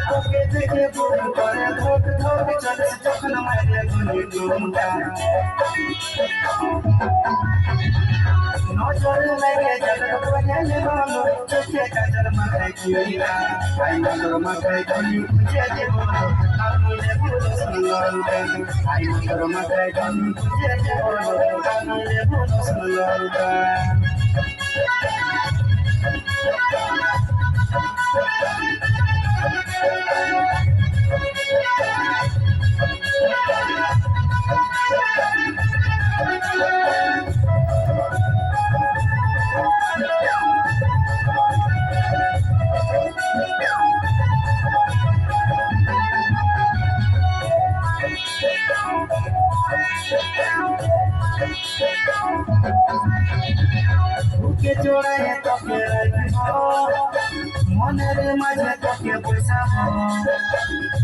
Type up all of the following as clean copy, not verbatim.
তোকে দেখে ভুল করে ধোক ধোক চলে যখন মারে গুলি গুমটা নজর লাগে জলের বনে বলো চোখে কাজল মাথায় কুইরা আই নজর মাথায় গুলি খুঁজে দেব আমিলে ভুলো সুললটা আই নজর মাথায় গুলি খুঁজে দেব আমিলে ভুলো সুললটা বুকে জোড়ায় তোকে রাখব মনের মাঝে তোকে বসাবো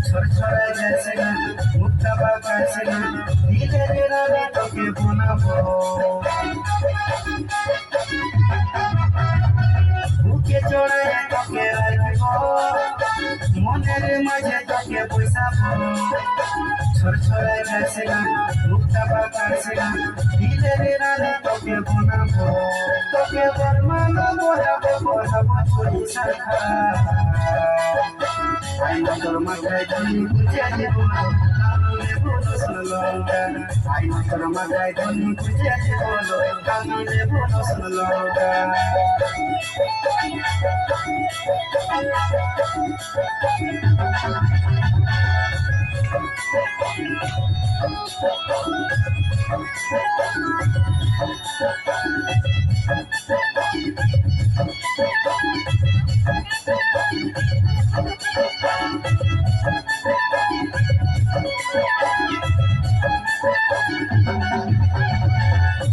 ছড়ছড়ায় যাচ্ছে না মুখটা বাঁকাচ্ছে না দিলের রানে তোকে বানাবো বুকে জোড়ায় তোকে রাখব মনের মাঝে তোকে বসাবো ছড়ছড়ায় যাচ্ছে না মুখটা বাঁকাচ্ছে না দিলের রানে তোকে বানাবো তোকে বর্মানো বসাবো ছড়ি শাখা আই নজর মাথায় ধনি খুঁজে দেব কামিলে ভুলো সুললটা আই নজর মাথায় ধনি খুঁজে দেব কামিলে ভুলো সুললটা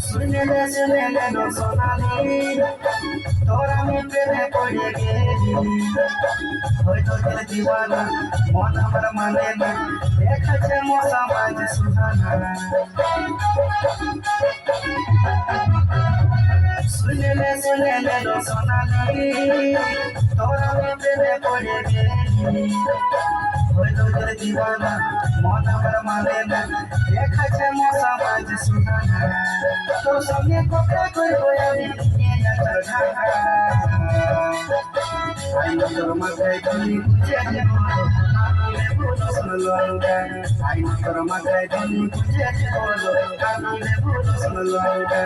सुने लो सोनाली तोरा में प्रेमे पड़े गेली হয়তো দিল দিওয়ানা মন আমার মানে না দেখাচ্ছে মশা মাঝ সুহানা सुने लो सोनाली तोरा में प्रेमे पड़े गेली হয়তো দিল দিওয়ানা মন আমার মানে না দেখাচ্ছে মশা মাঝ সুহানা তোর সঙ্গে কথা কইব আমি নিয়ে যাচ্ছি ঢাকা আই নজর মাথায় ধনি খুঁজে দেব কামিলে ভুলো সুললটা আই নজর মাথায় ধনি খুঁজে দেব কামিলে ভুলো সুললটা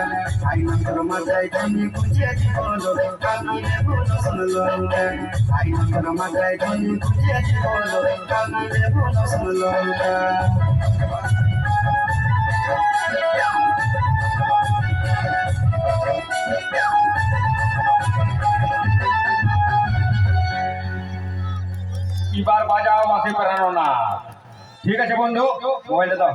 আই নজর মাথায় ধনি খুঁজে দেব কামিলে ভুলো সুললটা আই নজর মাথায় ধনি খুঁজে দেব কামিলে ভুলো সুললটা এবার বাজাও মাসে পেরানো না। ঠিক আছে বন্ধু, মোবাইলটা দাও।